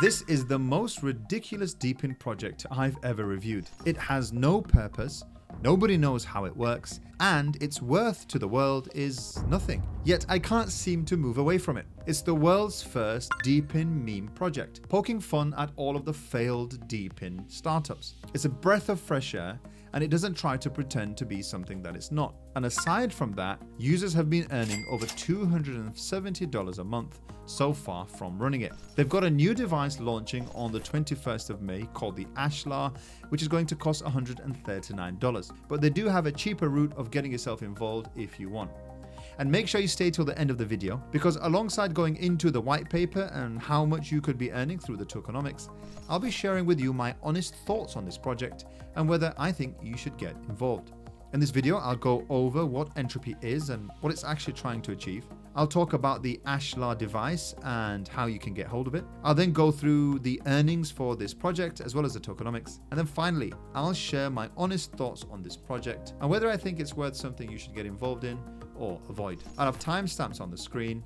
This is the most ridiculous Depin project I've ever reviewed. It has no purpose, nobody knows how it works, and its worth to the world is nothing. Yet I can't seem to move away from it. It's the world's first Depin Meme project, poking fun at all of the failed Depin startups. It's a breath of fresh air, and it doesn't try to pretend to be something that it's not. And aside from that, users have been earning over $270 a month so far from running it. They've got a new device launching on the 21st of May called the Ashlar, which is going to cost $139. But they do have a cheaper route of getting yourself involved if you want. And make sure you stay till the end of the video, because alongside going into the white paper and how much you could be earning through the tokenomics, I'll be sharing with you my honest thoughts on this project and whether I think you should get involved. In this video, I'll go over what Entropy is and what it's actually trying to achieve. I'll talk about the Ashlar device and how you can get hold of it. I'll then go through the earnings for this project as well as the tokenomics. And then finally, I'll share my honest thoughts on this project and whether I think it's worth something you should get involved in or avoid. I'll have timestamps on the screen.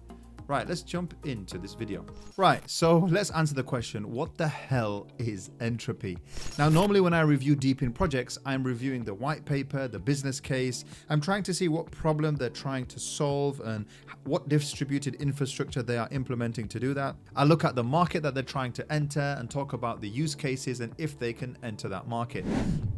Right, let's jump into this video. Right, so let's answer the question, what the hell is Entropy? Now, normally when I review Depin projects, I'm reviewing the white paper, the business case. I'm trying to see what problem they're trying to solve and what distributed infrastructure they are implementing to do that. I look at the market that they're trying to enter and talk about the use cases and if they can enter that market.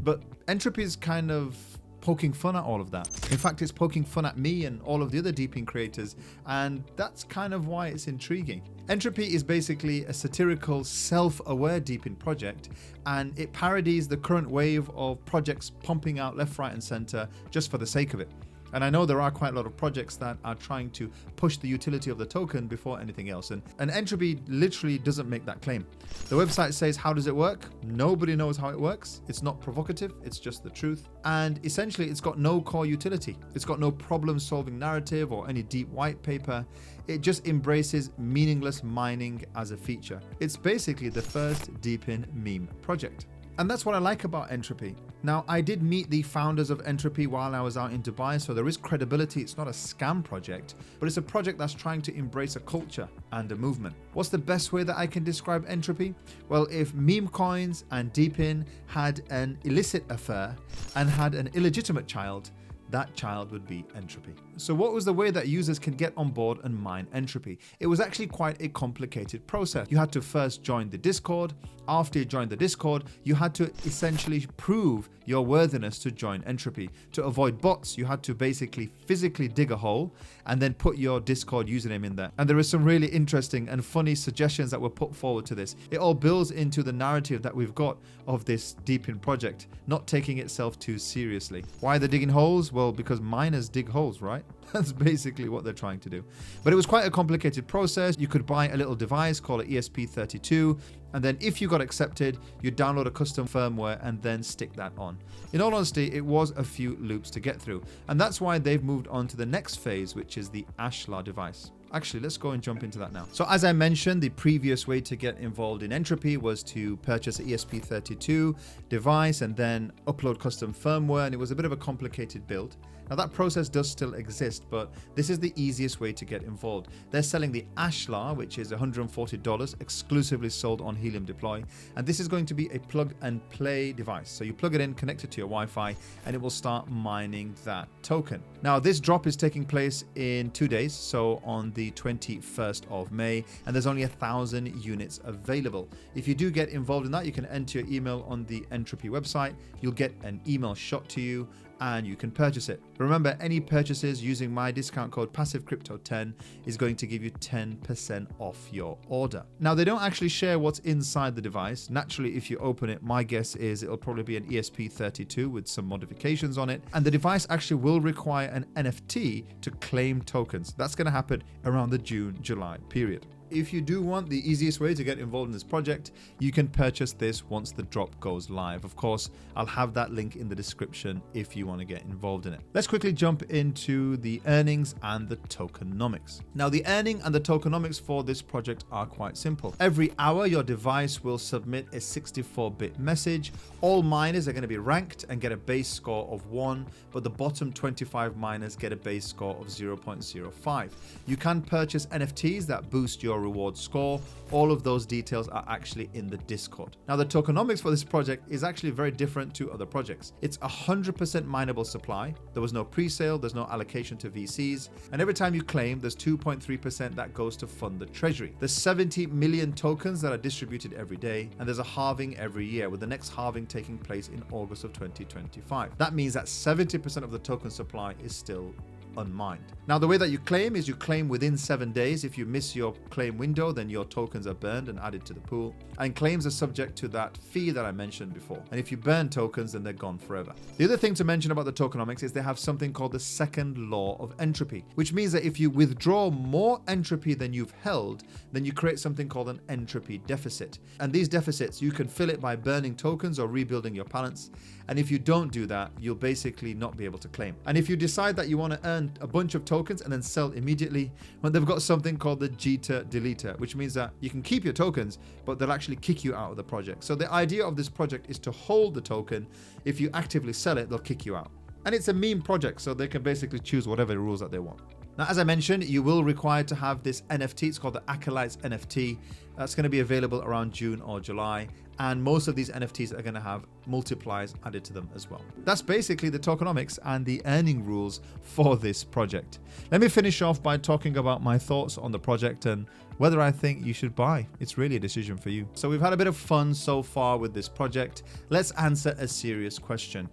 But Entropy is kind of poking fun at all of that. In fact, it's poking fun at me and all of the other Depin creators, and that's kind of why it's intriguing. Entropy is basically a satirical, self-aware Depin project, and it parodies the current wave of projects pumping out left, right, and center just for the sake of it. And I know there are quite a lot of projects that are trying to push the utility of the token before anything else. And Entropy literally doesn't make that claim. The website says, how does it work? Nobody knows how it works. It's not provocative. It's just the truth. And essentially, it's got no core utility. It's got no problem-solving narrative or any deep white paper. It just embraces meaningless mining as a feature. It's basically the first Depin Meme project. And that's what I like about Entropy. Now, I did meet the founders of Entropy while I was out in Dubai, so there is credibility. It's not a scam project, but it's a project that's trying to embrace a culture and a movement. What's the best way that I can describe Entropy? Well, if meme coins and Depin had an illicit affair and had an illegitimate child, that child would be Entropy. So what was the way that users can get on board and mine Entropy? It was actually quite a complicated process. You had to first join the Discord. After you joined the Discord, you had to essentially prove your worthiness to join Entropy. To avoid bots, you had to basically physically dig a hole and then put your Discord username in there. And there are some really interesting and funny suggestions that were put forward to this. It all builds into the narrative that we've got of this Depin project, not taking itself too seriously. Why are they digging holes? Well, because miners dig holes, right? That's basically what they're trying to do. But it was quite a complicated process. You could buy a little device, call it ESP32, and then if you got accepted, you download a custom firmware and then stick that on. In all honesty, it was a few loops to get through, and that's why they've moved on to the next phase, which is the Ashlar device. Actually, let's go and jump into that now. So as I mentioned, the previous way to get involved in Entropy was to purchase an ESP32 device and then upload custom firmware, and it was a bit of a complicated build. Now that process does still exist, but this is the easiest way to get involved. They're selling the Ashlar, which is $140, exclusively sold on Helium Deploy, and this is going to be a plug and play device. So you plug it in, connect it to your Wi-Fi, and it will start mining that token. Now this drop is taking place in 2 days, so on the 21st of May, and there's only 1,000 units available. If you do get involved in that, you can enter your email on the Entropy website. You'll get an email shot to you and you can purchase it. Remember, any purchases using my discount code PassiveCrypto10 is going to give you 10% off your order. Now, they don't actually share what's inside the device. Naturally, if you open it, my guess is it'll probably be an ESP32 with some modifications on it. And the device actually will require an NFT to claim tokens. That's going to happen around the June-July period. If you do want the easiest way to get involved in this project, you can purchase this once the drop goes live. Of course, I'll have that link in the description if you want to get involved in it. Let's quickly jump into the earnings and the tokenomics. Now, the earning and the tokenomics for this project are quite simple. Every hour, your device will submit a 64-bit message. All miners are going to be ranked and get a base score of 1, but the bottom 25 miners get a base score of 0.05. You can purchase NFTs that boost your your reward score. All of those details are actually in the Discord. Now, the tokenomics for this project is actually very different to other projects. It's 100% mineable supply. There was no pre-sale, there's no allocation to VCs, and every time you claim, there's 2.3% that goes to fund the treasury. There's 70 million tokens that are distributed every day, and there's a halving every year, with the next halving taking place in August of 2025. That means that 70% of the token supply is still unmined. Now, the way that you claim is you claim within 7 days. If you miss your claim window, then your tokens are burned and added to the pool. And claims are subject to that fee that I mentioned before. And if you burn tokens, then they're gone forever. The other thing to mention about the tokenomics is they have something called the second law of entropy, which means that if you withdraw more entropy than you've held, then you create something called an entropy deficit. And these deficits, you can fill it by burning tokens or rebuilding your balance. And if you don't do that, you'll basically not be able to claim. And if you decide that you want to earn a bunch of tokens and then sell immediately, well, they've got something called the jitter deleter, which means that you can keep your tokens, but they'll actually kick you out of the project. So the idea of this project is to hold the token. If you actively sell it, they'll kick you out. And it's a meme project, so they can basically choose whatever rules that they want. Now, as I mentioned, you will require to have this NFT. It's called the Acolytes NFT. That's going to be available around June or July. And most of these NFTs are going to have multipliers added to them as well. That's basically the tokenomics and the earning rules for this project. Let me finish off by talking about my thoughts on the project and whether I think you should buy. It's really a decision for you. So we've had a bit of fun so far with this project. Let's answer a serious question.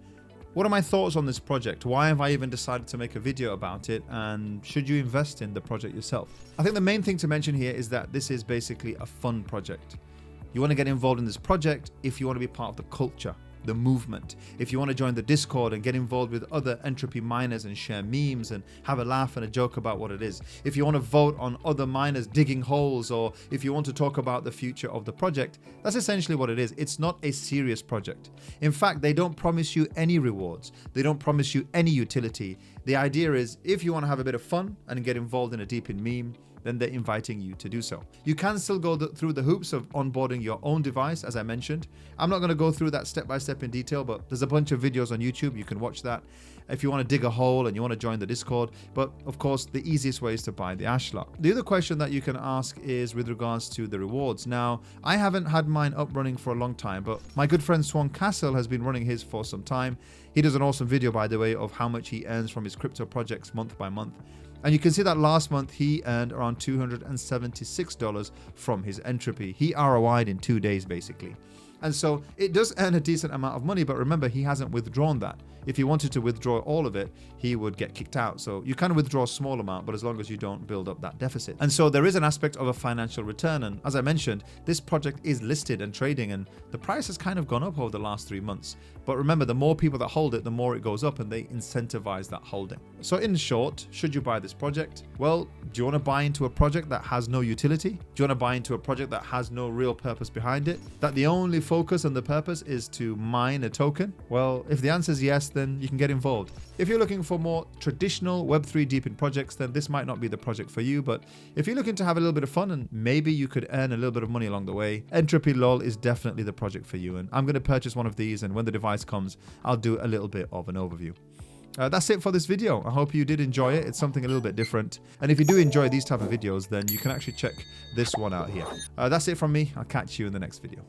What are my thoughts on this project? Why have I even decided to make a video about it? And should you invest in the project yourself? I think the main thing to mention here is that this is basically a fun project. You want to get involved in this project if you want to be part of the culture, the movement. If you want to join the Discord and get involved with other entropy miners and share memes and have a laugh and a joke about what it is. If you want to vote on other miners digging holes, or if you want to talk about the future of the project, that's essentially what it is. It's not a serious project. In fact, they don't promise you any rewards. They don't promise you any utility. The idea is if you want to have a bit of fun and get involved in a Depin meme, then they're inviting you to do so. You can still go through the hoops of onboarding your own device, as I mentioned. I'm not going to go through that step-by-step in detail, but there's a bunch of videos on YouTube. You can watch that if you want to dig a hole and you want to join the Discord. But of course, the easiest way is to buy the Ashlar. The other question that you can ask is with regards to the rewards. Now, I haven't had mine up running for a long time, but my good friend Swan Castle has been running his for some time. He does an awesome video, by the way, of how much he earns from his crypto projects month by month. And you can see that last month he earned around $276 from his entropy. He ROI'd in 2 days, basically. And so it does earn a decent amount of money, but remember, he hasn't withdrawn that. If he wanted to withdraw all of it, he would get kicked out. So you can withdraw a small amount, but as long as you don't build up that deficit. And so there is an aspect of a financial return. And as I mentioned, this project is listed and trading, and the price has kind of gone up over the last 3 months. But remember, the more people that hold it, the more it goes up, and they incentivize that holding. So in short, should you buy this project? Well, do you want to buy into a project that has no utility? Do you want to buy into a project that has no real purpose behind it? That the only focus and the purpose is to mine a token? Well, if the answer is yes, then you can get involved. If you're looking for more traditional Web3 Depin projects, then this might not be the project for you. But if you're looking to have a little bit of fun and maybe you could earn a little bit of money along the way, Entropy LOL is definitely the project for you. And I'm going to purchase one of these, and when the device comes, I'll do a little bit of an overview. That's it for this video. I hope you did enjoy it. It's something a little bit different. And if you do enjoy these type of videos, then you can actually check this one out here. That's it from me. I'll catch you in the next video.